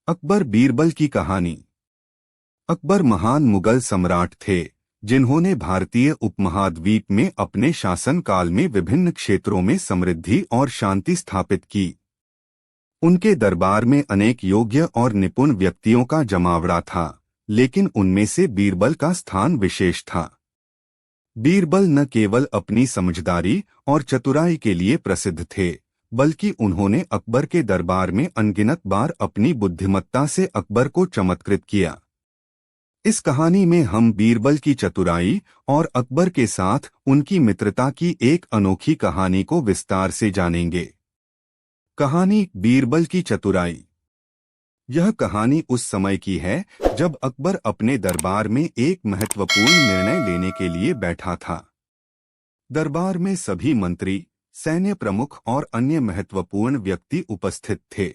अकबर बीरबल की कहानी। अकबर महान मुगल सम्राट थे जिन्होंने भारतीय उपमहाद्वीप में अपने शासनकाल में विभिन्न क्षेत्रों में समृद्धि और शांति स्थापित की। उनके दरबार में अनेक योग्य और निपुण व्यक्तियों का जमावड़ा था, लेकिन उनमें से बीरबल का स्थान विशेष था। बीरबल न केवल अपनी समझदारी और चतुराई के लिए प्रसिद्ध थे, बल्कि उन्होंने अकबर के दरबार में अनगिनत बार अपनी बुद्धिमत्ता से अकबर को चमत्कृत किया। इस कहानी में हम बीरबल की चतुराई और अकबर के साथ उनकी मित्रता की एक अनोखी कहानी को विस्तार से जानेंगे। कहानी बीरबल की चतुराई। यह कहानी उस समय की है जब अकबर अपने दरबार में एक महत्वपूर्ण निर्णय लेने के लिए बैठा था। दरबार में सभी मंत्री, सैन्य प्रमुख और अन्य महत्वपूर्ण व्यक्ति उपस्थित थे।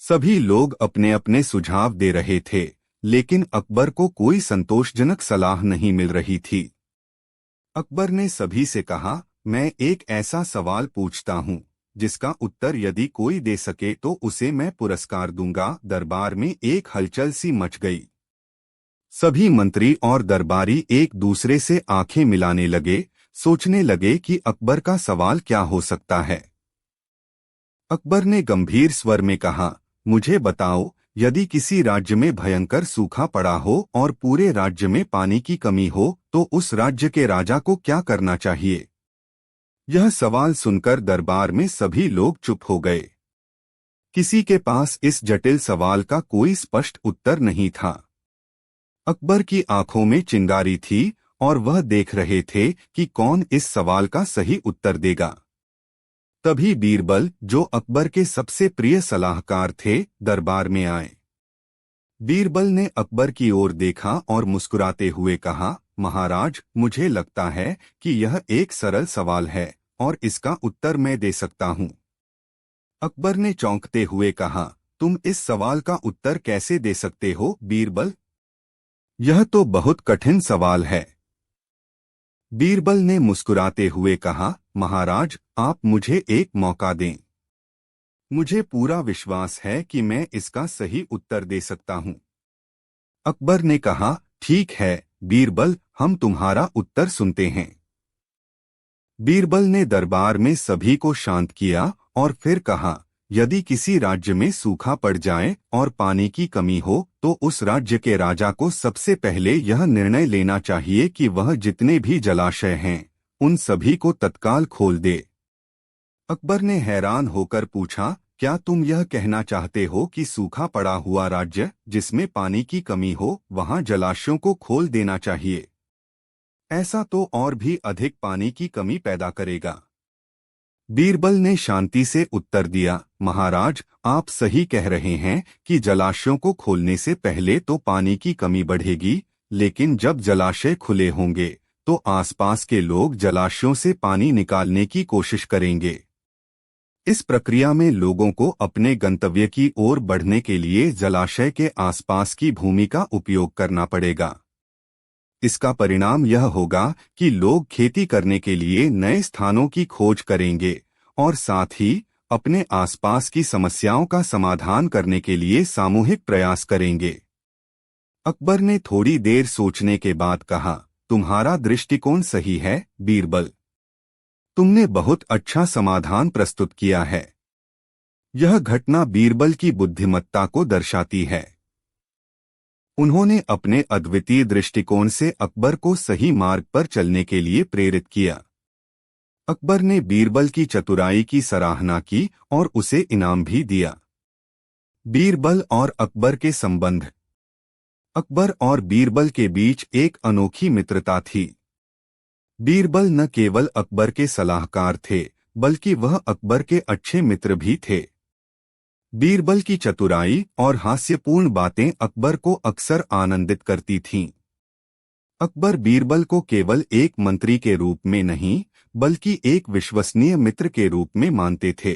सभी लोग अपने अपने सुझाव दे रहे थे, लेकिन अकबर को कोई संतोषजनक सलाह नहीं मिल रही थी। अकबर ने सभी से कहा, मैं एक ऐसा सवाल पूछता हूँ जिसका उत्तर यदि कोई दे सके तो उसे मैं पुरस्कार दूंगा। दरबार में एक हलचल सी मच गई। सभी मंत्री और दरबारी एक दूसरे से आंखें मिलाने लगे, सोचने लगे कि अकबर का सवाल क्या हो सकता है। अकबर ने गंभीर स्वर में कहा, मुझे बताओ, यदि किसी राज्य में भयंकर सूखा पड़ा हो और पूरे राज्य में पानी की कमी हो तो उस राज्य के राजा को क्या करना चाहिए? यह सवाल सुनकर दरबार में सभी लोग चुप हो गए। किसी के पास इस जटिल सवाल का कोई स्पष्ट उत्तर नहीं था। अकबर की आंखों में चिंगारी थी और वह देख रहे थे कि कौन इस सवाल का सही उत्तर देगा। तभी बीरबल, जो अकबर के सबसे प्रिय सलाहकार थे, दरबार में आए। बीरबल ने अकबर की ओर देखा और मुस्कुराते हुए कहा, महाराज, मुझे लगता है कि यह एक सरल सवाल है और इसका उत्तर मैं दे सकता हूँ। अकबर ने चौंकते हुए कहा, तुम इस सवाल का उत्तर कैसे दे सकते हो बीरबल? यह तो बहुत कठिन सवाल है। बीरबल ने मुस्कुराते हुए कहा, महाराज, आप मुझे एक मौका दें। मुझे पूरा विश्वास है कि मैं इसका सही उत्तर दे सकता हूँ। अकबर ने कहा, ठीक है बीरबल, हम तुम्हारा उत्तर सुनते हैं। बीरबल ने दरबार में सभी को शांत किया और फिर कहा, यदि किसी राज्य में सूखा पड़ जाए और पानी की कमी हो तो उस राज्य के राजा को सबसे पहले यह निर्णय लेना चाहिए कि वह जितने भी जलाशय हैं उन सभी को तत्काल खोल दे। अकबर ने हैरान होकर पूछा, क्या तुम यह कहना चाहते हो कि सूखा पड़ा हुआ राज्य जिसमें पानी की कमी हो वहां जलाशयों को खोल देना चाहिए? ऐसा तो और भी अधिक पानी की कमी पैदा करेगा। बीरबल ने शांति से उत्तर दिया, महाराज, आप सही कह रहे हैं कि जलाशयों को खोलने से पहले तो पानी की कमी बढ़ेगी, लेकिन जब जलाशय खुले होंगे तो आसपास के लोग जलाशयों से पानी निकालने की कोशिश करेंगे। इस प्रक्रिया में लोगों को अपने गंतव्य की ओर बढ़ने के लिए जलाशय के आसपास की भूमि का उपयोग करना पड़ेगा। इसका परिणाम यह होगा कि लोग खेती करने के लिए नए स्थानों की खोज करेंगे और साथ ही अपने आसपास की समस्याओं का समाधान करने के लिए सामूहिक प्रयास करेंगे। अकबर ने थोड़ी देर सोचने के बाद कहा, तुम्हारा दृष्टिकोण सही है बीरबल। तुमने बहुत अच्छा समाधान प्रस्तुत किया है। यह घटना बीरबल की बुद्धिमत्ता को दर्शाती है। उन्होंने अपने अद्वितीय दृष्टिकोण से अकबर को सही मार्ग पर चलने के लिए प्रेरित किया। अकबर ने बीरबल की चतुराई की सराहना की और उसे इनाम भी दिया। बीरबल और अकबर के संबंध। अकबर और बीरबल के बीच एक अनोखी मित्रता थी। बीरबल न केवल अकबर के सलाहकार थे, बल्कि वह अकबर के अच्छे मित्र भी थे। बीरबल की चतुराई और हास्यपूर्ण बातें अकबर को अक्सर आनंदित करती थीं। अकबर बीरबल को केवल एक मंत्री के रूप में नहीं, बल्कि एक विश्वसनीय मित्र के रूप में मानते थे।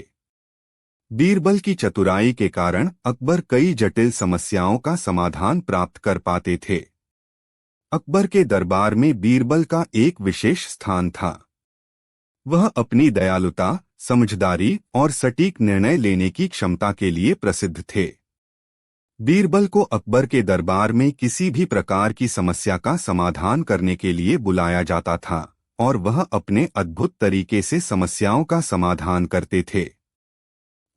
बीरबल की चतुराई के कारण अकबर कई जटिल समस्याओं का समाधान प्राप्त कर पाते थे। अकबर के दरबार में बीरबल का एक विशेष स्थान था। वह अपनी दयालुता, समझदारी और सटीक निर्णय लेने की क्षमता के लिए प्रसिद्ध थे। बीरबल को अकबर के दरबार में किसी भी प्रकार की समस्या का समाधान करने के लिए बुलाया जाता था और वह अपने अद्भुत तरीके से समस्याओं का समाधान करते थे।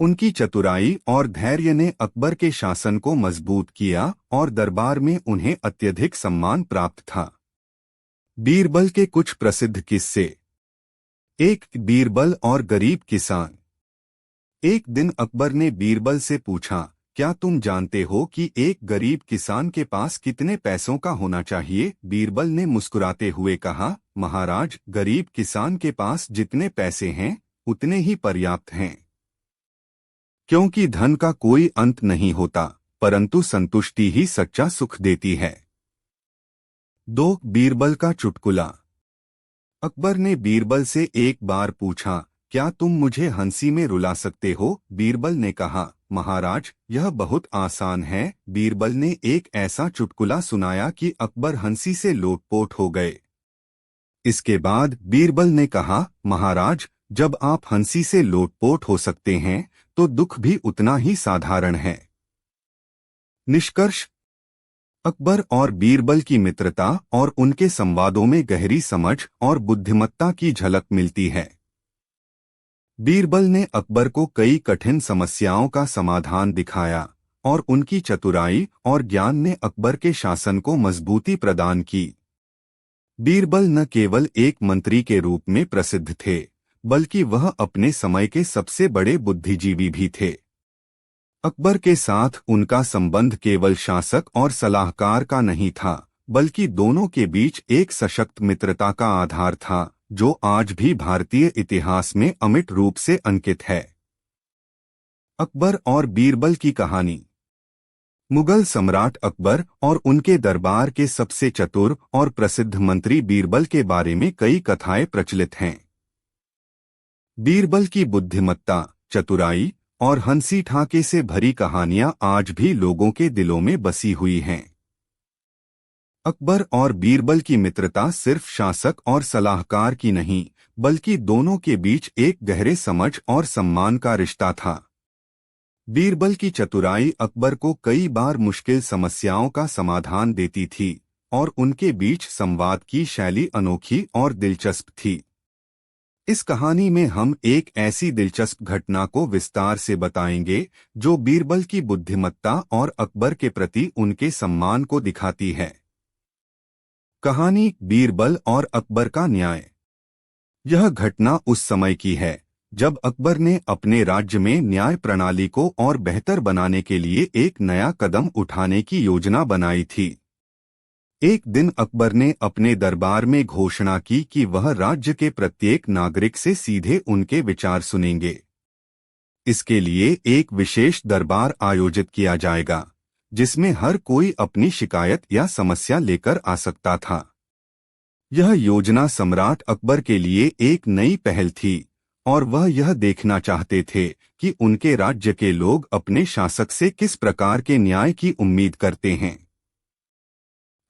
उनकी चतुराई और धैर्य ने अकबर के शासन को मजबूत किया और दरबार में उन्हें अत्यधिक सम्मान प्राप्त था। बीरबल के कुछ प्रसिद्ध किस्से। एक, बीरबल और गरीब किसान। एक दिन अकबर ने बीरबल से पूछा, क्या तुम जानते हो कि एक गरीब किसान के पास कितने पैसों का होना चाहिए? बीरबल ने मुस्कुराते हुए कहा, महाराज, गरीब किसान के पास जितने पैसे हैं उतने ही पर्याप्त हैं, क्योंकि धन का कोई अंत नहीं होता, परंतु संतुष्टि ही सच्चा सुख देती है। 2, बीरबल का चुटकुला। अकबर ने बीरबल से एक बार पूछा, क्या तुम मुझे हंसी में रुला सकते हो? बीरबल ने कहा, महाराज, यह बहुत आसान है। बीरबल ने एक ऐसा चुटकुला सुनाया कि अकबर हंसी से लोटपोट हो गए। इसके बाद बीरबल ने कहा, महाराज, जब आप हंसी से लोटपोट हो सकते हैं तो दुख भी उतना ही साधारण है। निष्कर्ष। अकबर और बीरबल की मित्रता और उनके संवादों में गहरी समझ और बुद्धिमत्ता की झलक मिलती है। बीरबल ने अकबर को कई कठिन समस्याओं का समाधान दिखाया और उनकी चतुराई और ज्ञान ने अकबर के शासन को मजबूती प्रदान की। बीरबल न केवल एक मंत्री के रूप में प्रसिद्ध थे, बल्कि वह अपने समय के सबसे बड़े बुद्धिजीवी भी थे। अकबर के साथ उनका संबंध केवल शासक और सलाहकार का नहीं था, बल्कि दोनों के बीच एक सशक्त मित्रता का आधार था, जो आज भी भारतीय इतिहास में अमिट रूप से अंकित है। अकबर और बीरबल की कहानी। मुगल सम्राट अकबर और उनके दरबार के सबसे चतुर और प्रसिद्ध मंत्री बीरबल के बारे में कई कथाएं प्रचलित हैं। बीरबल की बुद्धिमत्ता, चतुराई और हंसी ठाके से भरी कहानियां आज भी लोगों के दिलों में बसी हुई हैं। अकबर और बीरबल की मित्रता सिर्फ शासक और सलाहकार की नहीं, बल्कि दोनों के बीच एक गहरे समझ और सम्मान का रिश्ता था। बीरबल की चतुराई अकबर को कई बार मुश्किल समस्याओं का समाधान देती थी और उनके बीच संवाद की शैली अनोखी और दिलचस्प थी। इस कहानी में हम एक ऐसी दिलचस्प घटना को विस्तार से बताएंगे जो बीरबल की बुद्धिमत्ता और अकबर के प्रति उनके सम्मान को दिखाती है। कहानी, बीरबल और अकबर का न्याय। यह घटना उस समय की है जब अकबर ने अपने राज्य में न्याय प्रणाली को और बेहतर बनाने के लिए एक नया कदम उठाने की योजना बनाई थी। एक दिन अकबर ने अपने दरबार में घोषणा की कि वह राज्य के प्रत्येक नागरिक से सीधे उनके विचार सुनेंगे। इसके लिए एक विशेष दरबार आयोजित किया जाएगा, जिसमें हर कोई अपनी शिकायत या समस्या लेकर आ सकता था। यह योजना सम्राट अकबर के लिए एक नई पहल थी और वह यह देखना चाहते थे कि उनके राज्य के लोग अपने शासक से किस प्रकार के न्याय की उम्मीद करते हैं।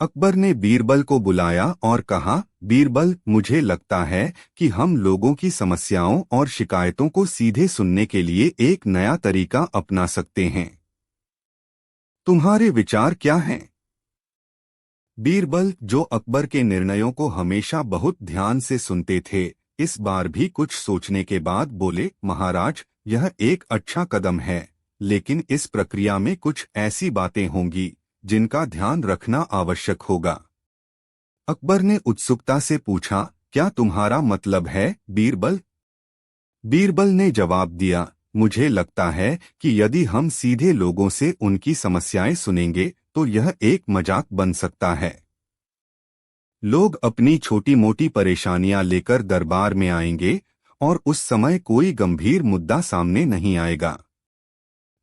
अकबर ने बीरबल को बुलाया और कहा, बीरबल, मुझे लगता है कि हम लोगों की समस्याओं और शिकायतों को सीधे सुनने के लिए एक नया तरीका अपना सकते हैं। तुम्हारे विचार क्या हैं? बीरबल, जो अकबर के निर्णयों को हमेशा बहुत ध्यान से सुनते थे, इस बार भी कुछ सोचने के बाद बोले, महाराज, यह एक अच्छा कदम है, लेकिन इस प्रक्रिया में कुछ ऐसी बातें होंगी जिनका ध्यान रखना आवश्यक होगा। अकबर ने उत्सुकता से पूछा, क्या तुम्हारा मतलब है, बीरबल? बीरबल ने जवाब दिया, मुझे लगता है कि यदि हम सीधे लोगों से उनकी समस्याएं सुनेंगे तो यह एक मजाक बन सकता है। लोग अपनी छोटी मोटी परेशानियां लेकर दरबार में आएंगे और उस समय कोई गंभीर मुद्दा सामने नहीं आएगा।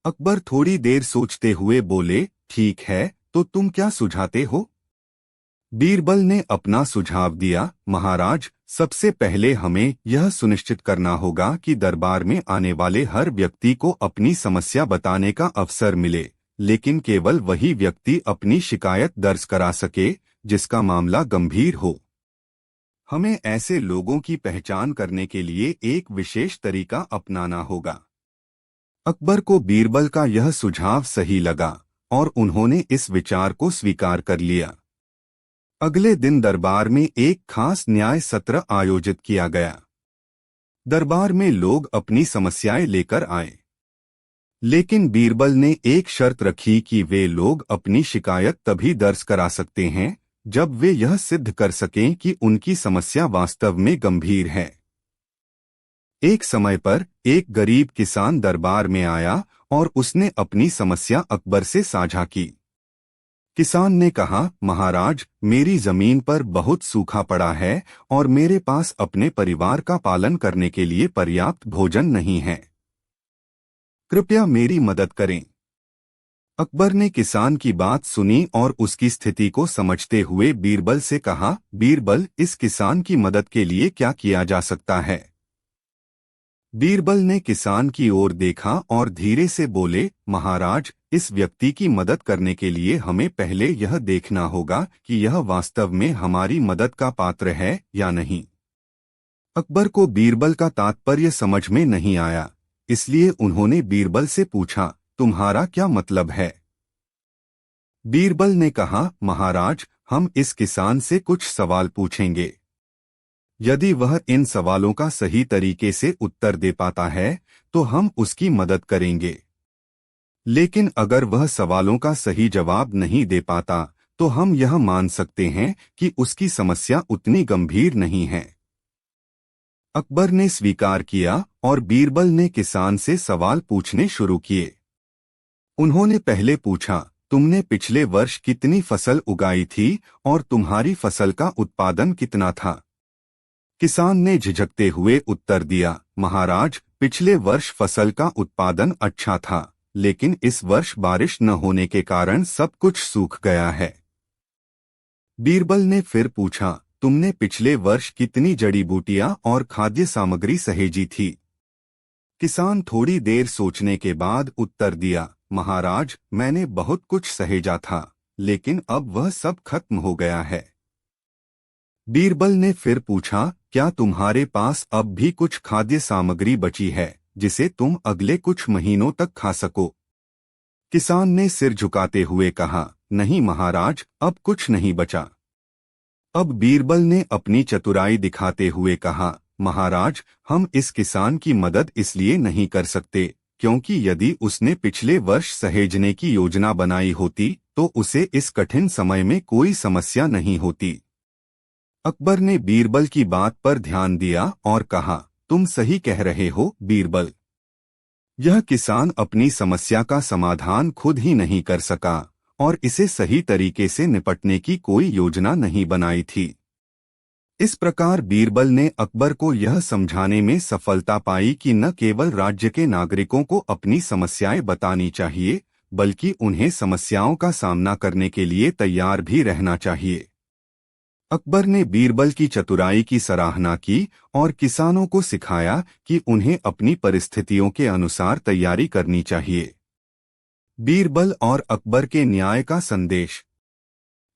अकबर थोड़ी देर सोचते हुए बोले, ठीक है, तो तुम क्या सुझाते हो? बीरबल ने अपना सुझाव दिया, महाराज, सबसे पहले हमें यह सुनिश्चित करना होगा कि दरबार में आने वाले हर व्यक्ति को अपनी समस्या बताने का अवसर मिले, लेकिन केवल वही व्यक्ति अपनी शिकायत दर्ज करा सके जिसका मामला गंभीर हो। हमें ऐसे लोगों की पहचान करने के लिए एक विशेष तरीका अपनाना होगा। अकबर को बीरबल का यह सुझाव सही लगा और उन्होंने इस विचार को स्वीकार कर लिया। अगले दिन दरबार में एक खास न्याय सत्र आयोजित किया गया। दरबार में लोग अपनी समस्याएं लेकर आए, लेकिन बीरबल ने एक शर्त रखी कि वे लोग अपनी शिकायत तभी दर्ज करा सकते हैं जब वे यह सिद्ध कर सकें कि उनकी समस्या वास्तव में गंभीर है। एक समय पर एक गरीब किसान दरबार में आया और उसने अपनी समस्या अकबर से साझा की। किसान ने कहा, महाराज, मेरी जमीन पर बहुत सूखा पड़ा है और मेरे पास अपने परिवार का पालन करने के लिए पर्याप्त भोजन नहीं है। कृपया मेरी मदद करें। अकबर ने किसान की बात सुनी और उसकी स्थिति को समझते हुए बीरबल से कहा, बीरबल, इस किसान की मदद के लिए क्या किया जा सकता है? बीरबल ने किसान की ओर देखा और धीरे से बोले, महाराज, इस व्यक्ति की मदद करने के लिए हमें पहले यह देखना होगा कि यह वास्तव में हमारी मदद का पात्र है या नहीं। अकबर को बीरबल का तात्पर्य समझ में नहीं आया, इसलिए उन्होंने बीरबल से पूछा, तुम्हारा क्या मतलब है? बीरबल ने कहा, महाराज, हम इस किसान से कुछ सवाल पूछेंगे। यदि वह इन सवालों का सही तरीके से उत्तर दे पाता है तो हम उसकी मदद करेंगे, लेकिन अगर वह सवालों का सही जवाब नहीं दे पाता तो हम यह मान सकते हैं कि उसकी समस्या उतनी गंभीर नहीं है। अकबर ने स्वीकार किया और बीरबल ने किसान से सवाल पूछने शुरू किए। उन्होंने पहले पूछा, तुमने पिछले वर्ष कितनी फसल उगाई थी और तुम्हारी फसल का उत्पादन कितना था? किसान ने झिझकते हुए उत्तर दिया, महाराज, पिछले वर्ष फसल का उत्पादन अच्छा था, लेकिन इस वर्ष बारिश न होने के कारण सब कुछ सूख गया है। बीरबल ने फिर पूछा, तुमने पिछले वर्ष कितनी जड़ी बूटियां और खाद्य सामग्री सहेजी थी? किसान थोड़ी देर सोचने के बाद उत्तर दिया, महाराज, मैंने बहुत कुछ सहेजा था, लेकिन अब वह सब खत्म हो गया है। बीरबल ने फिर पूछा, क्या तुम्हारे पास अब भी कुछ खाद्य सामग्री बची है जिसे तुम अगले कुछ महीनों तक खा सको? किसान ने सिर झुकाते हुए कहा, नहीं महाराज, अब कुछ नहीं बचा। अब बीरबल ने अपनी चतुराई दिखाते हुए कहा, महाराज, हम इस किसान की मदद इसलिए नहीं कर सकते क्योंकि यदि उसने पिछले वर्ष सहेजने की योजना बनाई होती तो उसे इस कठिन समय में कोई समस्या नहीं होती। अकबर ने बीरबल की बात पर ध्यान दिया और कहा, तुम सही कह रहे हो बीरबल। यह किसान अपनी समस्या का समाधान खुद ही नहीं कर सका और इसे सही तरीके से निपटने की कोई योजना नहीं बनाई थी। इस प्रकार बीरबल ने अकबर को यह समझाने में सफलता पाई कि न केवल राज्य के नागरिकों को अपनी समस्याएं बतानी चाहिए, बल्कि उन्हें समस्याओं का सामना करने के लिए तैयार भी रहना चाहिए। अकबर ने बीरबल की चतुराई की सराहना की और किसानों को सिखाया कि उन्हें अपनी परिस्थितियों के अनुसार तैयारी करनी चाहिए। बीरबल और अकबर के न्याय का संदेश।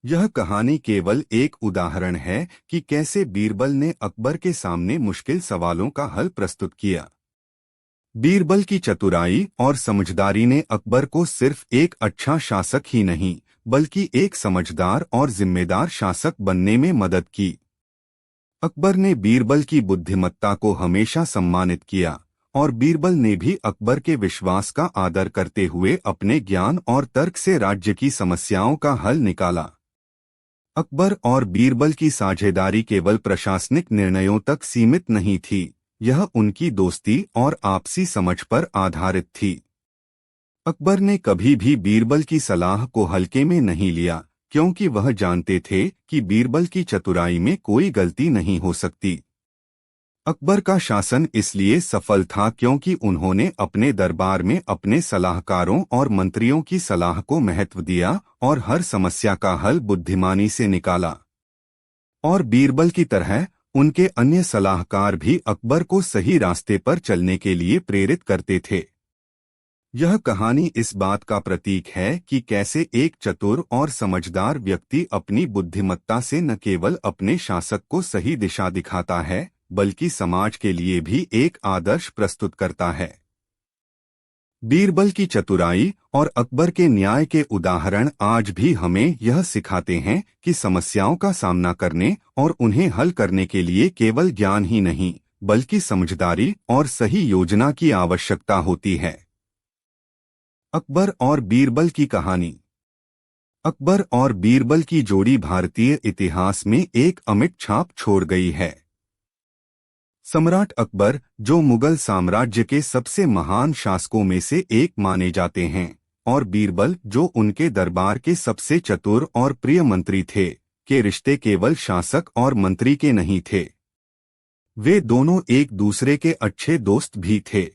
यह कहानी केवल एक उदाहरण है कि कैसे बीरबल ने अकबर के सामने मुश्किल सवालों का हल प्रस्तुत किया। बीरबल की चतुराई और समझदारी ने अकबर को सिर्फ एक अच्छा शासक ही नहीं बल्कि एक समझदार और जिम्मेदार शासक बनने में मदद की। अकबर ने बीरबल की बुद्धिमत्ता को हमेशा सम्मानित किया और बीरबल ने भी अकबर के विश्वास का आदर करते हुए अपने ज्ञान और तर्क से राज्य की समस्याओं का हल निकाला। अकबर और बीरबल की साझेदारी केवल प्रशासनिक निर्णयों तक सीमित नहीं थी, यह उनकी दोस्ती और आपसी समझ पर आधारित थी। अकबर ने कभी भी बीरबल की सलाह को हल्के में नहीं लिया, क्योंकि वह जानते थे कि बीरबल की चतुराई में कोई गलती नहीं हो सकती। अकबर का शासन इसलिए सफल था क्योंकि उन्होंने अपने दरबार में अपने सलाहकारों और मंत्रियों की सलाह को महत्व दिया और हर समस्या का हल बुद्धिमानी से निकाला। और बीरबल की तरह उनके अन्य सलाहकार भी अकबर को सही रास्ते पर चलने के लिए प्रेरित करते थे। यह कहानी इस बात का प्रतीक है कि कैसे एक चतुर और समझदार व्यक्ति अपनी बुद्धिमत्ता से न केवल अपने शासक को सही दिशा दिखाता है, बल्कि समाज के लिए भी एक आदर्श प्रस्तुत करता है। बीरबल की चतुराई और अकबर के न्याय के उदाहरण आज भी हमें यह सिखाते हैं कि समस्याओं का सामना करने और उन्हें हल करने के लिए केवल ज्ञान ही नहीं बल्कि समझदारी और सही योजना की आवश्यकता होती है। अकबर और बीरबल की कहानी। अकबर और बीरबल की जोड़ी भारतीय इतिहास में एक अमिट छाप छोड़ गई है। सम्राट अकबर, जो मुगल साम्राज्य के सबसे महान शासकों में से एक माने जाते हैं, और बीरबल, जो उनके दरबार के सबसे चतुर और प्रिय मंत्री थे, के रिश्ते केवल शासक और मंत्री के नहीं थे। वे दोनों एक दूसरे के अच्छे दोस्त भी थे।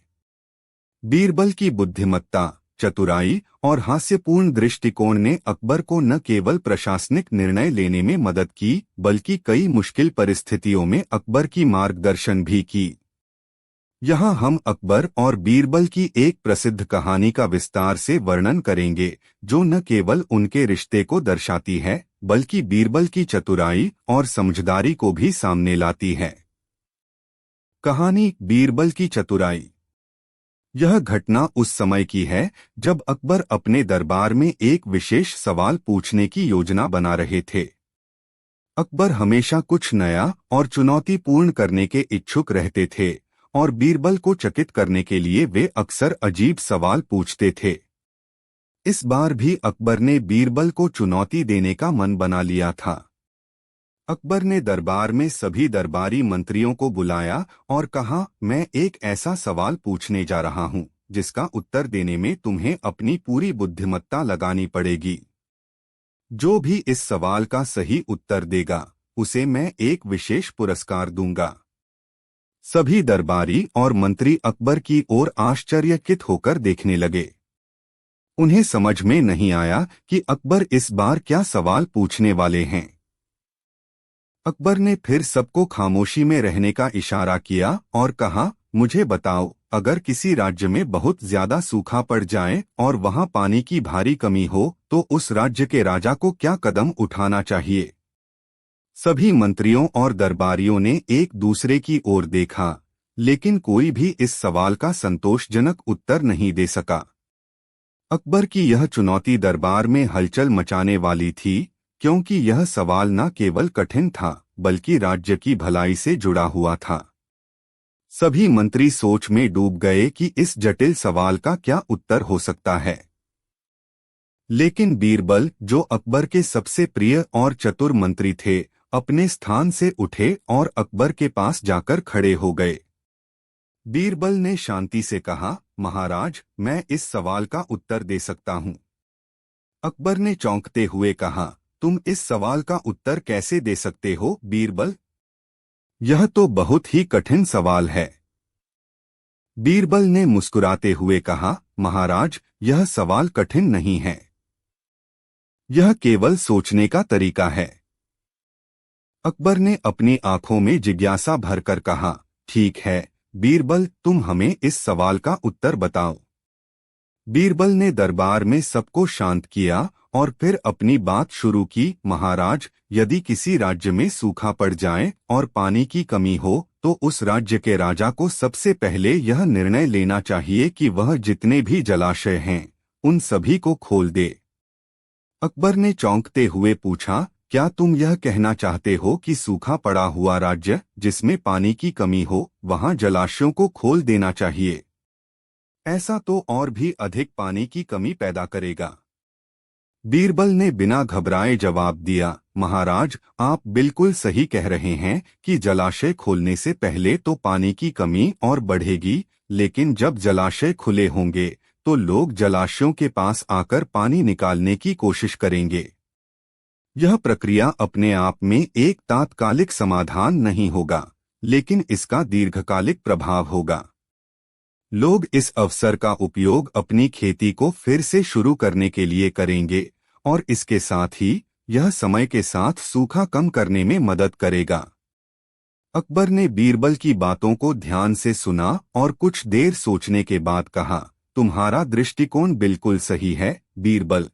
बीरबल की बुद्धिमत्ता, चतुराई और हास्यपूर्ण दृष्टिकोण ने अकबर को न केवल प्रशासनिक निर्णय लेने में मदद की बल्कि कई मुश्किल परिस्थितियों में अकबर की मार्गदर्शन भी की। यहाँ हम अकबर और बीरबल की एक प्रसिद्ध कहानी का विस्तार से वर्णन करेंगे, जो न केवल उनके रिश्ते को दर्शाती है बल्कि बीरबल की चतुराई और समझदारी को भी सामने लाती है। कहानी बीरबल की चतुराई। यह घटना उस समय की है जब अकबर अपने दरबार में एक विशेष सवाल पूछने की योजना बना रहे थे। अकबर हमेशा कुछ नया और चुनौतीपूर्ण करने के इच्छुक रहते थे और बीरबल को चकित करने के लिए वे अक्सर अजीब सवाल पूछते थे। इस बार भी अकबर ने बीरबल को चुनौती देने का मन बना लिया था। अकबर ने दरबार में सभी दरबारी मंत्रियों को बुलाया और कहा, मैं एक ऐसा सवाल पूछने जा रहा हूं जिसका उत्तर देने में तुम्हें अपनी पूरी बुद्धिमत्ता लगानी पड़ेगी। जो भी इस सवाल का सही उत्तर देगा उसे मैं एक विशेष पुरस्कार दूंगा। सभी दरबारी और मंत्री अकबर की ओर आश्चर्यचकित होकर देखने लगे। उन्हें समझ में नहीं आया कि अकबर इस बार क्या सवाल पूछने वाले हैं। अकबर ने फिर सबको खामोशी में रहने का इशारा किया और कहा, मुझे बताओ, अगर किसी राज्य में बहुत ज्यादा सूखा पड़ जाए और वहां पानी की भारी कमी हो तो उस राज्य के राजा को क्या कदम उठाना चाहिए? सभी मंत्रियों और दरबारियों ने एक दूसरे की ओर देखा, लेकिन कोई भी इस सवाल का संतोषजनक उत्तर नहीं दे सका। अकबर की यह चुनौती दरबार में हलचल मचाने वाली थी, क्योंकि यह सवाल न केवल कठिन था बल्कि राज्य की भलाई से जुड़ा हुआ था। सभी मंत्री सोच में डूब गए कि इस जटिल सवाल का क्या उत्तर हो सकता है। लेकिन बीरबल, जो अकबर के सबसे प्रिय और चतुर मंत्री थे, अपने स्थान से उठे और अकबर के पास जाकर खड़े हो गए। बीरबल ने शांति से कहा, महाराज, मैं इस सवाल का उत्तर दे सकता हूँ। अकबर ने चौंकते हुए कहा, तुम इस सवाल का उत्तर कैसे दे सकते हो बीरबल? यह तो बहुत ही कठिन सवाल है। बीरबल ने मुस्कुराते हुए कहा, महाराज, यह सवाल कठिन नहीं है। यह केवल सोचने का तरीका है। अकबर ने अपनी आंखों में जिज्ञासा भरकर कहा, ठीक है बीरबल, तुम हमें इस सवाल का उत्तर बताओ। बीरबल ने दरबार में सबको शांत किया और फिर अपनी बात शुरू की, महाराज, यदि किसी राज्य में सूखा पड़ जाए और पानी की कमी हो तो उस राज्य के राजा को सबसे पहले यह निर्णय लेना चाहिए कि वह जितने भी जलाशय हैं उन सभी को खोल दे। अकबर ने चौंकते हुए पूछा, क्या तुम यह कहना चाहते हो कि सूखा पड़ा हुआ राज्य जिसमें पानी की कमी हो वहां जलाशयों को खोल देना चाहिए? ऐसा तो और भी अधिक पानी की कमी पैदा करेगा। बीरबल ने बिना घबराए जवाब दिया, महाराज, आप बिल्कुल सही कह रहे हैं कि जलाशय खोलने से पहले तो पानी की कमी और बढ़ेगी, लेकिन जब जलाशय खुले होंगे तो लोग जलाशयों के पास आकर पानी निकालने की कोशिश करेंगे। यह प्रक्रिया अपने आप में एक तात्कालिक समाधान नहीं होगा, लेकिन इसका दीर्घकालिक प्रभाव होगा। लोग इस अवसर का उपयोग अपनी खेती को फिर से शुरू करने के लिए करेंगे और इसके साथ ही यह समय के साथ सूखा कम करने में मदद करेगा। अकबर ने बीरबल की बातों को ध्यान से सुना और कुछ देर सोचने के बाद कहा, तुम्हारा दृष्टिकोण बिल्कुल सही है बीरबल।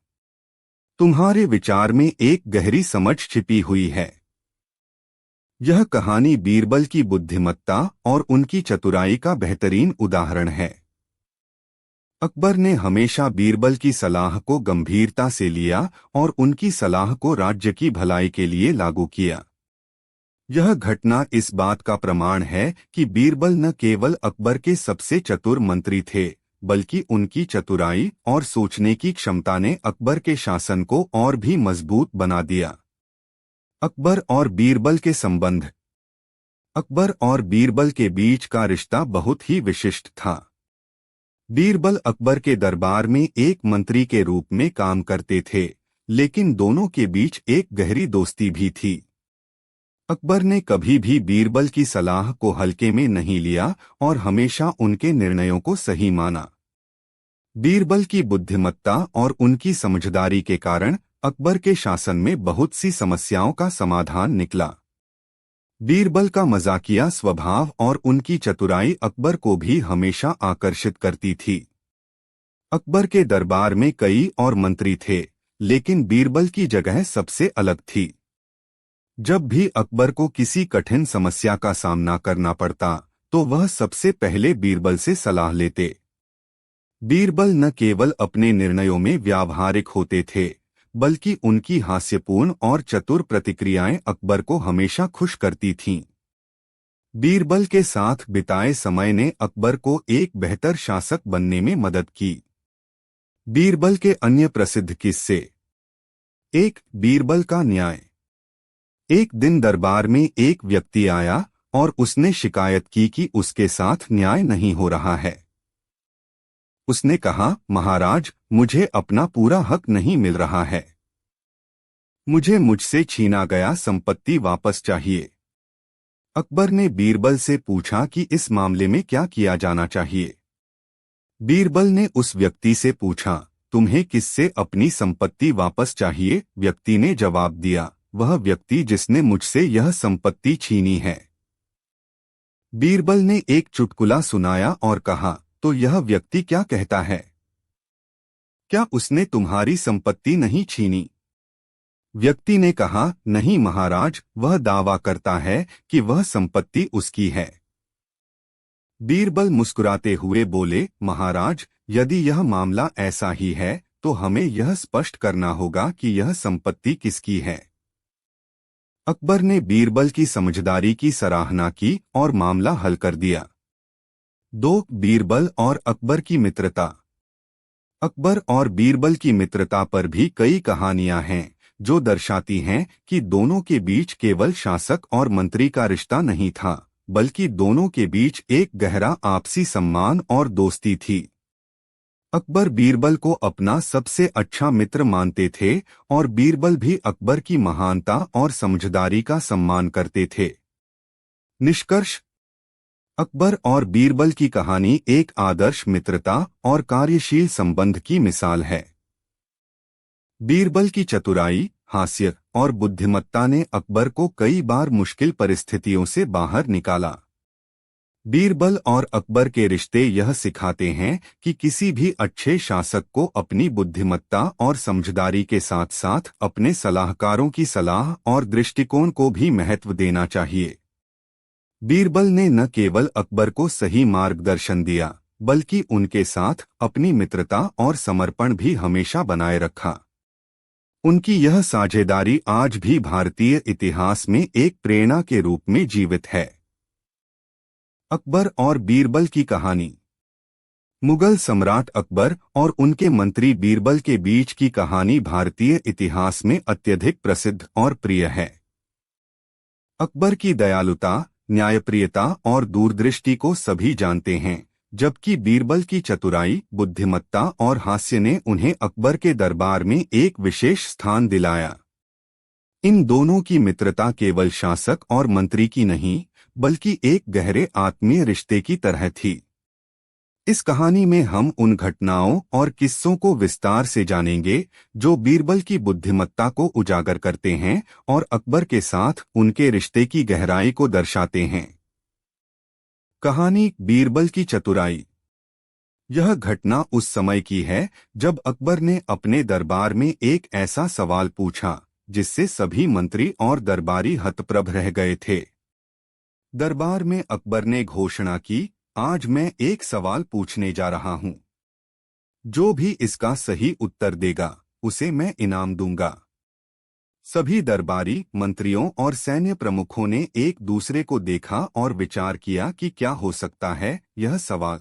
तुम्हारे विचार में एक गहरी समझ छिपी हुई है। यह कहानी बीरबल की बुद्धिमत्ता और उनकी चतुराई का बेहतरीन उदाहरण है। अकबर ने हमेशा बीरबल की सलाह को गंभीरता से लिया और उनकी सलाह को राज्य की भलाई के लिए लागू किया। यह घटना इस बात का प्रमाण है कि बीरबल न केवल अकबर के सबसे चतुर मंत्री थे, बल्कि उनकी चतुराई और सोचने की क्षमता ने अकबर के शासन को और भी मजबूत बना दिया। अकबर और बीरबल के संबंध। अकबर और बीरबल के बीच का रिश्ता बहुत ही विशिष्ट था। बीरबल अकबर के दरबार में एक मंत्री के रूप में काम करते थे, लेकिन दोनों के बीच एक गहरी दोस्ती भी थी। अकबर ने कभी भी बीरबल की सलाह को हल्के में नहीं लिया और हमेशा उनके निर्णयों को सही माना। बीरबल की बुद्धिमत्ता और उनकी समझदारी के कारण अकबर के शासन में बहुत सी समस्याओं का समाधान निकला। बीरबल का मजाकिया स्वभाव और उनकी चतुराई अकबर को भी हमेशा आकर्षित करती थी। अकबर के दरबार में कई और मंत्री थे, लेकिन बीरबल की जगह सबसे अलग थी। जब भी अकबर को किसी कठिन समस्या का सामना करना पड़ता, तो वह सबसे पहले बीरबल से सलाह लेते। बीरबल न केवल अपने निर्णयों में व्यावहारिक होते थे, बल्कि उनकी हास्यपूर्ण और चतुर प्रतिक्रियाएं अकबर को हमेशा खुश करती थीं। बीरबल के साथ बिताए समय ने अकबर को एक बेहतर शासक बनने में मदद की। बीरबल के अन्य प्रसिद्ध किस्से। 1. बीरबल का न्याय। एक दिन दरबार में एक व्यक्ति आया और उसने शिकायत की कि उसके साथ न्याय नहीं हो रहा है। उसने कहा, महाराज, मुझे अपना पूरा हक नहीं मिल रहा है। मुझे मुझसे छीना गया संपत्ति वापस चाहिए। अकबर ने बीरबल से पूछा कि इस मामले में क्या किया जाना चाहिए। बीरबल ने उस व्यक्ति से पूछा, तुम्हें किससे अपनी संपत्ति वापस चाहिए? व्यक्ति ने जवाब दिया, वह व्यक्ति जिसने मुझसे यह संपत्ति छीनी है। बीरबल ने एक चुटकुला सुनाया और कहा, तो यह व्यक्ति क्या कहता है? क्या उसने तुम्हारी संपत्ति नहीं छीनी? व्यक्ति ने कहा, नहीं महाराज, वह दावा करता है कि वह संपत्ति उसकी है। बीरबल मुस्कुराते हुए बोले, महाराज, यदि यह मामला ऐसा ही है, तो हमें यह स्पष्ट करना होगा कि यह संपत्ति किसकी है। अकबर ने बीरबल की समझदारी की सराहना की और मामला हल कर दिया। 2. बीरबल और अकबर की मित्रता। अकबर और बीरबल की मित्रता पर भी कई कहानियां हैं, जो दर्शाती हैं कि दोनों के बीच केवल शासक और मंत्री का रिश्ता नहीं था, बल्कि दोनों के बीच एक गहरा आपसी सम्मान और दोस्ती थी। अकबर बीरबल को अपना सबसे अच्छा मित्र मानते थे और बीरबल भी अकबर की महानता और समझदारी का सम्मान करते थे। निष्कर्ष। अकबर और बीरबल की कहानी एक आदर्श मित्रता और कार्यशील संबंध की मिसाल है। बीरबल की चतुराई, हास्य और बुद्धिमत्ता ने अकबर को कई बार मुश्किल परिस्थितियों से बाहर निकाला। बीरबल और अकबर के रिश्ते यह सिखाते हैं कि किसी भी अच्छे शासक को अपनी बुद्धिमत्ता और समझदारी के साथ साथ अपने सलाहकारों की सलाह और दृष्टिकोण को भी महत्व देना चाहिए। बीरबल ने न केवल अकबर को सही मार्गदर्शन दिया, बल्कि उनके साथ अपनी मित्रता और समर्पण भी हमेशा बनाए रखा। उनकी यह साझेदारी आज भी भारतीय इतिहास में एक प्रेरणा के रूप में जीवित है। अकबर और बीरबल की कहानी। मुगल सम्राट अकबर और उनके मंत्री बीरबल के बीच की कहानी भारतीय इतिहास में अत्यधिक प्रसिद्ध और प्रिय है। अकबर की दयालुता, न्यायप्रियता और दूरदृष्टि को सभी जानते हैं, जबकि बीरबल की चतुराई, बुद्धिमत्ता और हास्य ने उन्हें अकबर के दरबार में एक विशेष स्थान दिलाया। इन दोनों की मित्रता केवल शासक और मंत्री की नहीं, बल्कि एक गहरे आत्मीय रिश्ते की तरह थी। इस कहानी में हम उन घटनाओं और किस्सों को विस्तार से जानेंगे जो बीरबल की बुद्धिमत्ता को उजागर करते हैं और अकबर के साथ उनके रिश्ते की गहराई को दर्शाते हैं। कहानी बीरबल की चतुराई। यह घटना उस समय की है जब अकबर ने अपने दरबार में एक ऐसा सवाल पूछा जिससे सभी मंत्री और दरबारी हतप्रभ रह गए थे। दरबार में अकबर ने घोषणा की, आज मैं एक सवाल पूछने जा रहा हूं। जो भी इसका सही उत्तर देगा उसे मैं इनाम दूंगा। सभी दरबारी, मंत्रियों और सैन्य प्रमुखों ने एक दूसरे को देखा और विचार किया कि क्या हो सकता है यह सवाल।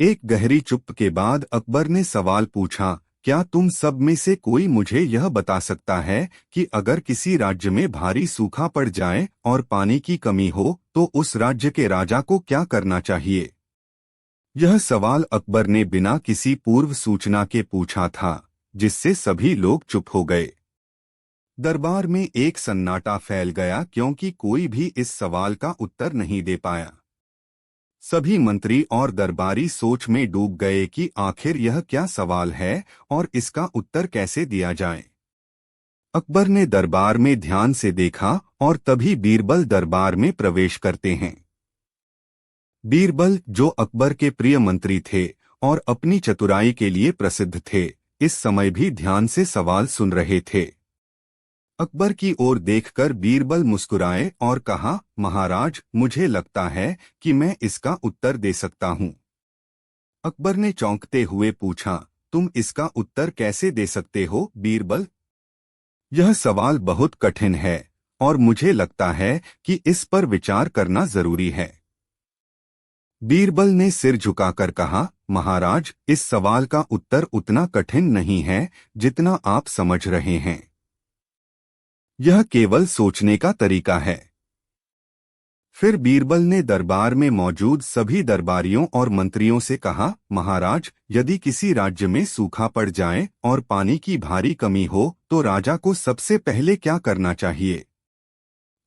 एक गहरी चुप के बाद अकबर ने सवाल पूछा, क्या तुम सब में से कोई मुझे यह बता सकता है कि अगर किसी राज्य में भारी सूखा पड़ जाए और पानी की कमी हो तो उस राज्य के राजा को क्या करना चाहिए? यह सवाल अकबर ने बिना किसी पूर्व सूचना के पूछा था, जिससे सभी लोग चुप हो गए। दरबार में एक सन्नाटा फैल गया क्योंकि कोई भी इस सवाल का उत्तर नहीं दे पाया। सभी मंत्री और दरबारी सोच में डूब गए कि आखिर यह क्या सवाल है और इसका उत्तर कैसे दिया जाए। अकबर ने दरबार में ध्यान से देखा और तभी बीरबल दरबार में प्रवेश करते हैं। बीरबल, जो अकबर के प्रिय मंत्री थे और अपनी चतुराई के लिए प्रसिद्ध थे, इस समय भी ध्यान से सवाल सुन रहे थे। अकबर की ओर देखकर बीरबल मुस्कुराए और कहा, महाराज, मुझे लगता है कि मैं इसका उत्तर दे सकता हूँ। अकबर ने चौंकते हुए पूछा, तुम इसका उत्तर कैसे दे सकते हो बीरबल? यह सवाल बहुत कठिन है और मुझे लगता है कि इस पर विचार करना जरूरी है। बीरबल ने सिर झुकाकर कहा, महाराज, इस सवाल का उत्तर उतना कठिन नहीं है जितना आप समझ रहे हैं। यह केवल सोचने का तरीका है। फिर बीरबल ने दरबार में मौजूद सभी दरबारियों और मंत्रियों से कहा, महाराज, यदि किसी राज्य में सूखा पड़ जाए और पानी की भारी कमी हो तो राजा को सबसे पहले क्या करना चाहिए?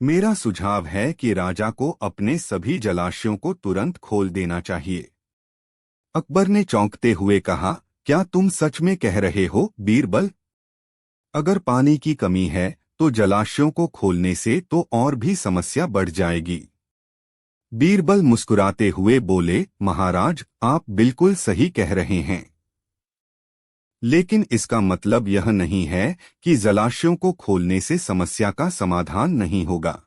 मेरा सुझाव है कि राजा को अपने सभी जलाशयों को तुरंत खोल देना चाहिए। अकबर ने चौंकते हुए कहा, क्या तुम सच में कह रहे हो बीरबल? अगर पानी की कमी है तो जलाशयों को खोलने से तो और भी समस्या बढ़ जाएगी। बीरबल मुस्कुराते हुए बोले, महाराज, आप बिल्कुल सही कह रहे हैं, लेकिन इसका मतलब यह नहीं है कि जलाशयों को खोलने से समस्या का समाधान नहीं होगा।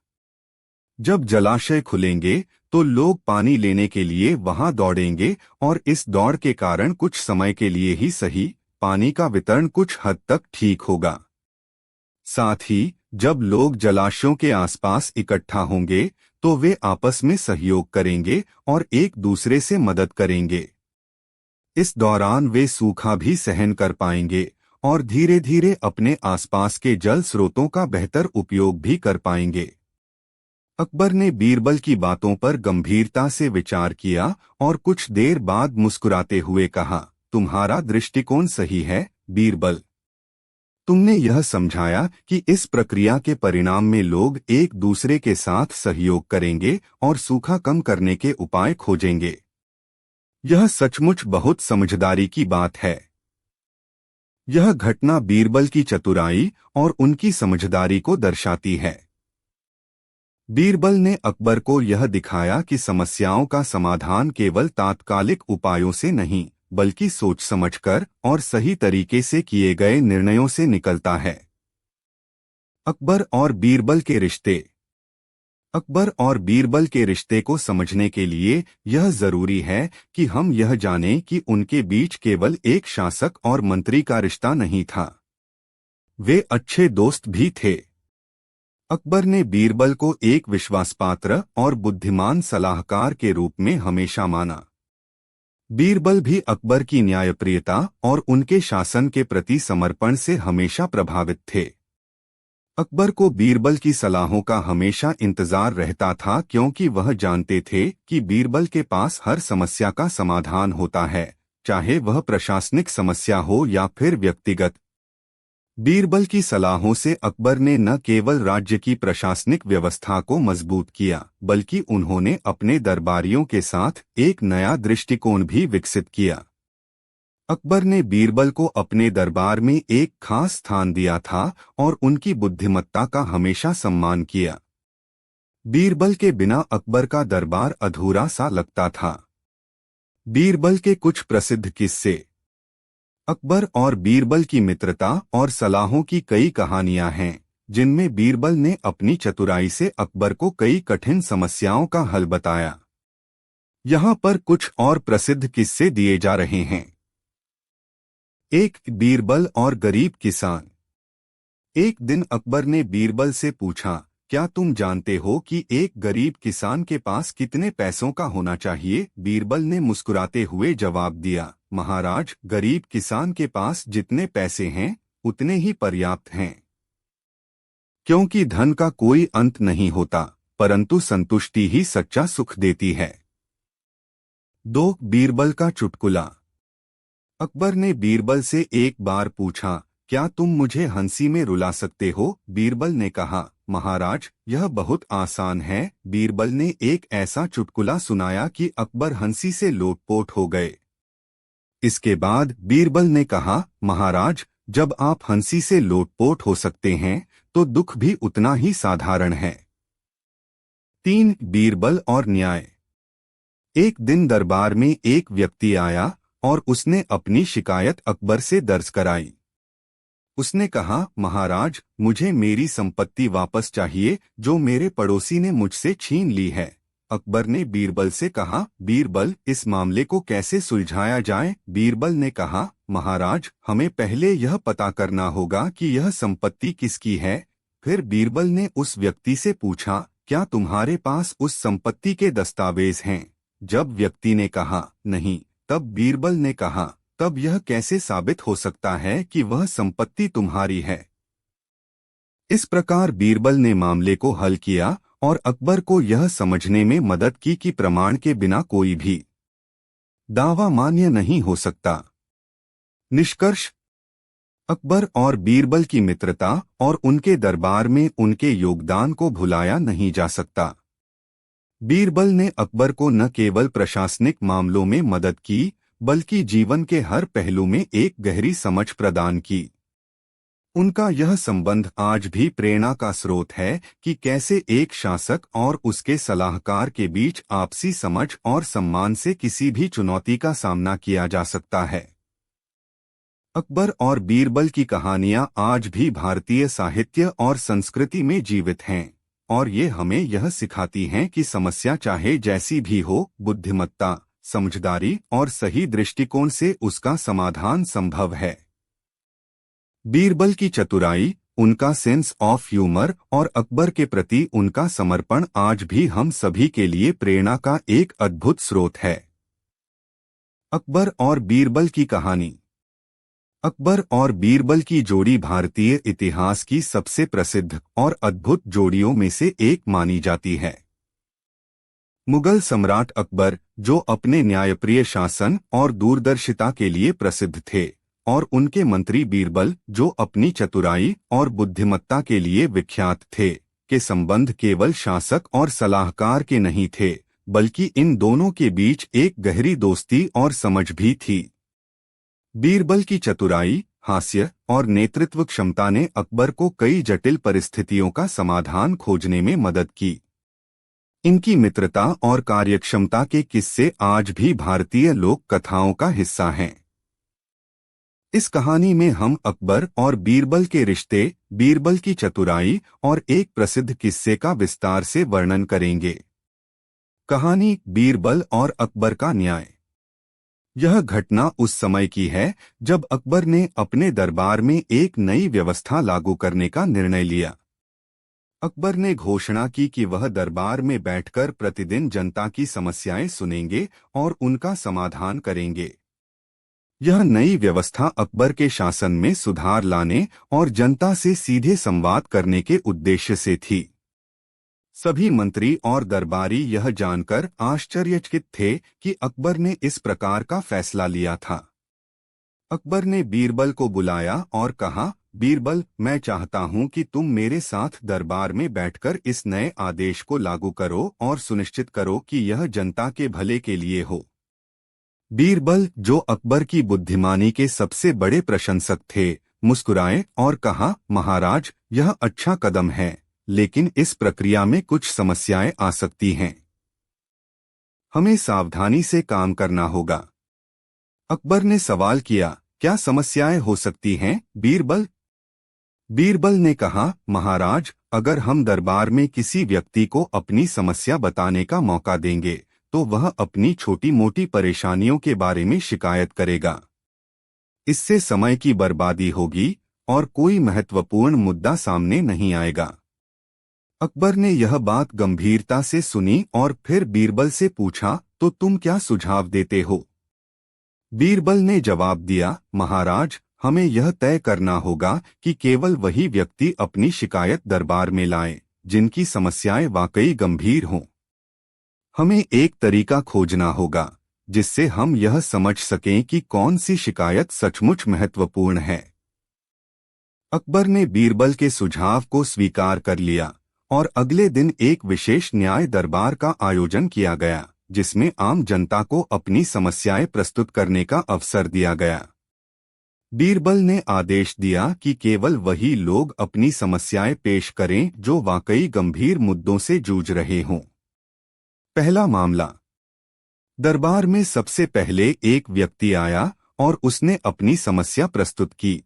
जब जलाशय खुलेंगे तो लोग पानी लेने के लिए वहां दौड़ेंगे और इस दौड़ के कारण कुछ समय के लिए ही सही, पानी का वितरण कुछ हद तक ठीक होगा। साथ ही जब लोग जलाशयों के आसपास इकट्ठा होंगे तो वे आपस में सहयोग करेंगे और एक दूसरे से मदद करेंगे। इस दौरान वे सूखा भी सहन कर पाएंगे और धीरे धीरे अपने आसपास के जल स्रोतों का बेहतर उपयोग भी कर पाएंगे। अकबर ने बीरबल की बातों पर गंभीरता से विचार किया और कुछ देर बाद मुस्कुराते हुए कहा, तुम्हारा दृष्टिकोण सही है बीरबल। तुमने यह समझाया कि इस प्रक्रिया के परिणाम में लोग एक दूसरे के साथ सहयोग करेंगे और सूखा कम करने के उपाय खोजेंगे। यह सचमुच बहुत समझदारी की बात है। यह घटना बीरबल की चतुराई और उनकी समझदारी को दर्शाती है। बीरबल ने अकबर को यह दिखाया कि समस्याओं का समाधान केवल तात्कालिक उपायों से नहीं, बल्कि सोच समझकर और सही तरीके से किए गए निर्णयों से निकलता है। अकबर और बीरबल के रिश्ते। अकबर और बीरबल के रिश्ते को समझने के लिए यह जरूरी है कि हम यह जानें कि उनके बीच केवल एक शासक और मंत्री का रिश्ता नहीं था, वे अच्छे दोस्त भी थे। अकबर ने बीरबल को एक विश्वासपात्र और बुद्धिमान सलाहकार के रूप में हमेशा माना। बीरबल भी अकबर की न्यायप्रियता और उनके शासन के प्रति समर्पण से हमेशा प्रभावित थे। अकबर को बीरबल की सलाहों का हमेशा इंतजार रहता था क्योंकि वह जानते थे कि बीरबल के पास हर समस्या का समाधान होता है, चाहे वह प्रशासनिक समस्या हो या फिर व्यक्तिगत। बीरबल की सलाहों से अकबर ने न केवल राज्य की प्रशासनिक व्यवस्था को मजबूत किया, बल्कि उन्होंने अपने दरबारियों के साथ एक नया दृष्टिकोण भी विकसित किया। अकबर ने बीरबल को अपने दरबार में एक खास स्थान दिया था और उनकी बुद्धिमत्ता का हमेशा सम्मान किया। बीरबल के बिना अकबर का दरबार अधूरा सा लगता था। बीरबल के कुछ प्रसिद्ध किस्से। अकबर और बीरबल की मित्रता और सलाहों की कई कहानियां हैं, जिनमें बीरबल ने अपनी चतुराई से अकबर को कई कठिन समस्याओं का हल बताया। यहाँ पर कुछ और प्रसिद्ध किस्से दिए जा रहे हैं। एक बीरबल और गरीब किसान। एक दिन अकबर ने बीरबल से पूछा, क्या तुम जानते हो कि एक गरीब किसान के पास कितने पैसों का होना चाहिए? बीरबल ने मुस्कुराते हुए जवाब दिया, महाराज, गरीब किसान के पास जितने पैसे हैं उतने ही पर्याप्त हैं, क्योंकि धन का कोई अंत नहीं होता, परंतु संतुष्टि ही सच्चा सुख देती है। दो बीरबल का चुटकुला। अकबर ने बीरबल से एक बार पूछा, क्या तुम मुझे हंसी में रुला सकते हो? बीरबल ने कहा, महाराज, यह बहुत आसान है। बीरबल ने एक ऐसा चुटकुला सुनाया कि अकबर हंसी से लोटपोट हो गए। इसके बाद बीरबल ने कहा, महाराज, जब आप हंसी से लोटपोट हो सकते हैं तो दुख भी उतना ही साधारण है। तीन बीरबल और न्याय। एक दिन दरबार में एक व्यक्ति आया और उसने अपनी शिकायत अकबर से दर्ज कराई। उसने कहा, महाराज, मुझे मेरी संपत्ति वापस चाहिए जो मेरे पड़ोसी ने मुझसे छीन ली है। अकबर ने बीरबल से कहा, बीरबल, इस मामले को कैसे सुलझाया जाए? बीरबल ने कहा, महाराज, हमें पहले यह पता करना होगा कि यह संपत्ति किसकी है। फिर बीरबल ने उस व्यक्ति से पूछा, क्या तुम्हारे पास उस संपत्ति के दस्तावेज हैं? जब व्यक्ति ने कहा, नहीं, तब बीरबल ने कहा, तब यह कैसे साबित हो सकता है कि वह संपत्ति तुम्हारी है? इस प्रकार बीरबल ने मामले को हल किया और अकबर को यह समझने में मदद की कि प्रमाण के बिना कोई भी दावा मान्य नहीं हो सकता। निष्कर्ष। अकबर और बीरबल की मित्रता और उनके दरबार में उनके योगदान को भुलाया नहीं जा सकता। बीरबल ने अकबर को न केवल प्रशासनिक मामलों में मदद की, बल्कि जीवन के हर पहलू में एक गहरी समझ प्रदान की। उनका यह संबंध आज भी प्रेरणा का स्रोत है कि कैसे एक शासक और उसके सलाहकार के बीच आपसी समझ और सम्मान से किसी भी चुनौती का सामना किया जा सकता है। अकबर और बीरबल की कहानियां आज भी भारतीय साहित्य और संस्कृति में जीवित हैं, और ये हमें यह सिखाती हैं कि समस्या चाहे जैसी भी हो, बुद्धिमत्ता, समझदारी और सही दृष्टिकोण से उसका समाधान संभव है। बीरबल की चतुराई, उनका सेंस ऑफ ह्यूमर और अकबर के प्रति उनका समर्पण आज भी हम सभी के लिए प्रेरणा का एक अद्भुत स्रोत है। अकबर और बीरबल की कहानी। अकबर और बीरबल की जोड़ी भारतीय इतिहास की सबसे प्रसिद्ध और अद्भुत जोड़ियों में से एक मानी जाती है। मुगल सम्राट अकबर, जो अपने न्यायप्रिय शासन और दूरदर्शिता के लिए प्रसिद्ध थे, और उनके मंत्री बीरबल, जो अपनी चतुराई और बुद्धिमत्ता के लिए विख्यात थे, के संबंध केवल शासक और सलाहकार के नहीं थे, बल्कि इन दोनों के बीच एक गहरी दोस्ती और समझ भी थी। बीरबल की चतुराई, हास्य और नेतृत्व क्षमता ने अकबर को कई जटिल परिस्थितियों का समाधान खोजने में मदद की। इनकी मित्रता और कार्यक्षमता के किस्से आज भी भारतीय लोक कथाओं का हिस्सा हैं। इस कहानी में हम अकबर और बीरबल के रिश्ते, बीरबल की चतुराई और एक प्रसिद्ध किस्से का विस्तार से वर्णन करेंगे। कहानी, बीरबल और अकबर का न्याय। यह घटना उस समय की है जब अकबर ने अपने दरबार में एक नई व्यवस्था लागू करने का निर्णय लिया। अकबर ने घोषणा की कि वह दरबार में बैठकर प्रतिदिन जनता की समस्याएं सुनेंगे और उनका समाधान करेंगे। यह नई व्यवस्था अकबर के शासन में सुधार लाने और जनता से सीधे संवाद करने के उद्देश्य से थी। सभी मंत्री और दरबारी यह जानकर आश्चर्यचकित थे कि अकबर ने इस प्रकार का फैसला लिया था। अकबर ने बीरबल को बुलाया और कहा, बीरबल, मैं चाहता हूं कि तुम मेरे साथ दरबार में बैठकर इस नए आदेश को लागू करो और सुनिश्चित करो कि यह जनता के भले के लिए हो। बीरबल, जो अकबर की बुद्धिमानी के सबसे बड़े प्रशंसक थे, मुस्कुराए और कहा, महाराज, यह अच्छा कदम है, लेकिन इस प्रक्रिया में कुछ समस्याएं आ सकती हैं। हमें सावधानी से काम करना होगा। अकबर ने सवाल किया, क्या समस्याएं हो सकती हैं, बीरबल? बीरबल ने कहा, महाराज, अगर हम दरबार में किसी व्यक्ति को अपनी समस्या बताने का मौका देंगे तो वह अपनी छोटी मोटी परेशानियों के बारे में शिकायत करेगा। इससे समय की बर्बादी होगी और कोई महत्वपूर्ण मुद्दा सामने नहीं आएगा। अकबर ने यह बात गंभीरता से सुनी और फिर बीरबल से पूछा, तो तुम क्या सुझाव देते हो? बीरबल ने जवाब दिया, महाराज, हमें यह तय करना होगा कि केवल वही व्यक्ति अपनी शिकायत दरबार में लाए जिनकी समस्याएं वाकई गंभीर हों। हमें एक तरीका खोजना होगा जिससे हम यह समझ सकें कि कौन सी शिकायत सचमुच महत्वपूर्ण है। अकबर ने बीरबल के सुझाव को स्वीकार कर लिया और अगले दिन एक विशेष न्याय दरबार का आयोजन किया गया जिसमें आम जनता को अपनी समस्याएं प्रस्तुत करने का अवसर दिया गया। बीरबल ने आदेश दिया कि केवल वही लोग अपनी समस्याएं पेश करें जो वाकई गंभीर मुद्दों से जूझ रहे हों। पहला मामला। दरबार में सबसे पहले एक व्यक्ति आया और उसने अपनी समस्या प्रस्तुत की।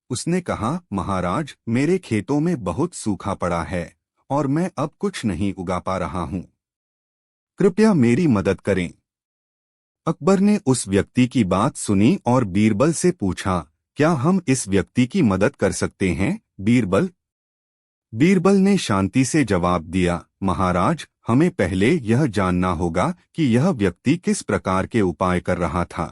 उसने कहा, महाराज, मेरे खेतों में बहुत सूखा पड़ा है और मैं अब कुछ नहीं उगा पा रहा हूं। कृपया मेरी मदद करें। अकबर ने उस व्यक्ति की बात सुनी और बीरबल से पूछा, क्या हम इस व्यक्ति की मदद कर सकते हैं, बीरबल? बीरबल ने शांति से जवाब दिया, महाराज, हमें पहले यह जानना होगा कि यह व्यक्ति किस प्रकार के उपाय कर रहा था।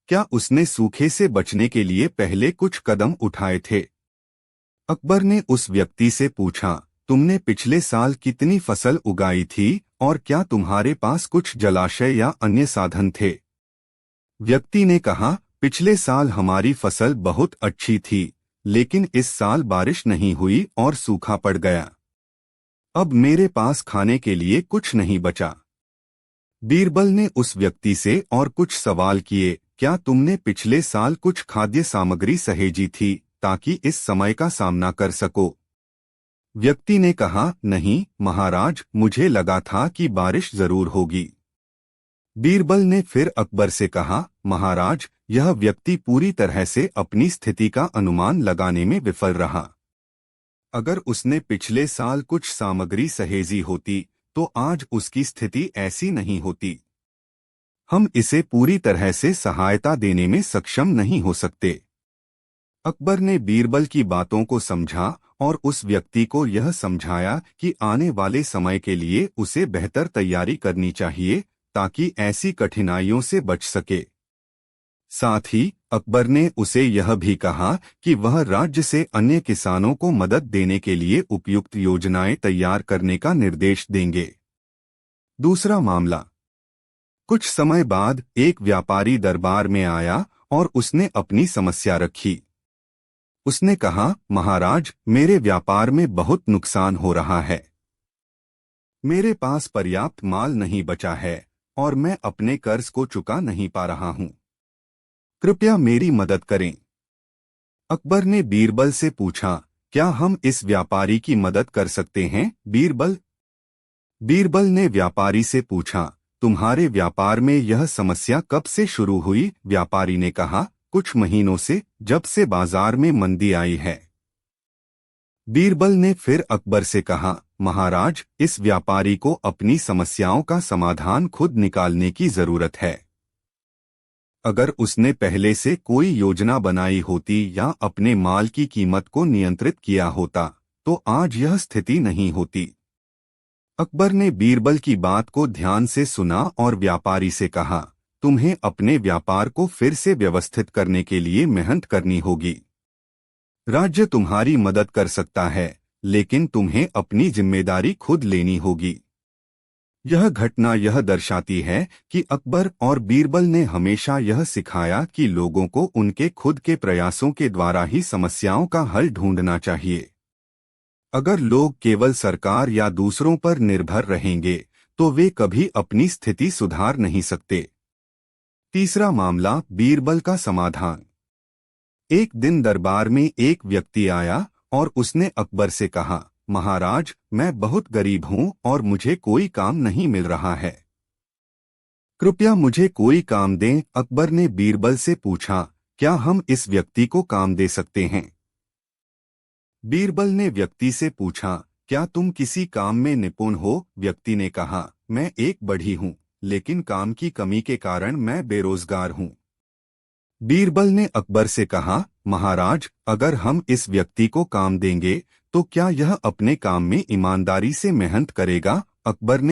क्या उसने सूखे से बचने के लिए पहले कुछ कदम उठाए थे? अकबर ने उस व्यक्ति से पूछा, तुमने पिछले साल कितनी फसल उगाई थी और क्या तुम्हारे पास कुछ जलाशय या अन्य साधन थे? व्यक्ति ने कहा, पिछले साल हमारी फसल बहुत अच्छी थी, लेकिन इस साल बारिश नहीं हुई और सूखा पड़ गया। अब मेरे पास खाने के लिए कुछ नहीं बचा। बीरबल ने उस व्यक्ति से और कुछ सवाल किए, क्या तुमने पिछले साल कुछ खाद्य सामग्री सहेजी थी ताकि इस समय का सामना कर सको? व्यक्ति ने कहा, नहीं महाराज, मुझे लगा था कि बारिश जरूर होगी। बीरबल ने फिर अकबर से कहा, महाराज, यह व्यक्ति पूरी तरह से अपनी स्थिति का अनुमान लगाने में विफल रहा। अगर उसने पिछले साल कुछ सामग्री सहेजी होती तो आज उसकी स्थिति ऐसी नहीं होती। हम इसे पूरी तरह से सहायता देने में सक्षम नहीं हो सकते। अकबर ने बीरबल की बातों को समझा और उस व्यक्ति को यह समझाया कि आने वाले समय के लिए उसे बेहतर तैयारी करनी चाहिए ताकि ऐसी कठिनाइयों से बच सके। साथ ही अकबर ने उसे यह भी कहा कि वह राज्य से अन्य किसानों को मदद देने के लिए उपयुक्त योजनाएं तैयार करने का निर्देश देंगे। दूसरा मामला। कुछ समय बाद एक व्यापारी दरबार में आया और उसने अपनी समस्या रखी। उसने कहा, महाराज, मेरे व्यापार में बहुत नुकसान हो रहा है। मेरे पास पर्याप्त माल नहीं बचा है और मैं अपने कर्ज को चुका नहीं पा रहा हूं। कृपया मेरी मदद करें। अकबर ने बीरबल से पूछा, क्या हम इस व्यापारी की मदद कर सकते हैं, बीरबल? बीरबल ने व्यापारी से पूछा, तुम्हारे व्यापार में यह समस्या कब से शुरू हुई? व्यापारी ने कहा, कुछ महीनों से, जब से बाजार में मंदी आई है। बीरबल ने फिर अकबर से कहा, महाराज, इस व्यापारी को अपनी समस्याओं का समाधान खुद निकालने की जरूरत है। अगर उसने पहले से कोई योजना बनाई होती या अपने माल की कीमत को नियंत्रित किया होता तो आज यह स्थिति नहीं होती। अकबर ने बीरबल की बात को ध्यान से सुना और व्यापारी से कहा, तुम्हें अपने व्यापार को फिर से व्यवस्थित करने के लिए मेहनत करनी होगी। राज्य तुम्हारी मदद कर सकता है, लेकिन तुम्हें अपनी जिम्मेदारी खुद लेनी होगी। यह घटना यह दर्शाती है कि अकबर और बीरबल ने हमेशा यह सिखाया कि लोगों को उनके खुद के प्रयासों के द्वारा ही समस्याओं का हल ढूंढना चाहिए। अगर लोग केवल सरकार या दूसरों पर निर्भर रहेंगे तो वे कभी अपनी स्थिति सुधार नहीं सकते। तीसरा मामला, बीरबल का समाधान। एक दिन दरबार में एक व्यक्ति आया और उसने अकबर से कहा, महाराज, मैं बहुत गरीब हूं और मुझे कोई काम नहीं मिल रहा है। कृपया मुझे कोई काम दें। अकबर ने बीरबल से पूछा, क्या हम इस व्यक्ति को काम दे सकते हैं? बीरबल ने व्यक्ति से पूछा, क्या तुम किसी काम में निपुण हो? व्यक्ति ने कहा, मैं एक बढ़ई हूं, लेकिन काम की कमी के कारण मैं बेरोजगार हूं। बीरबल ने अकबर से कहा, महाराज, अगर हम इस व्यक्ति को काम देंगे तो क्या यह अपने काम में ईमानदारी से मेहनत करेगा? अकबर ने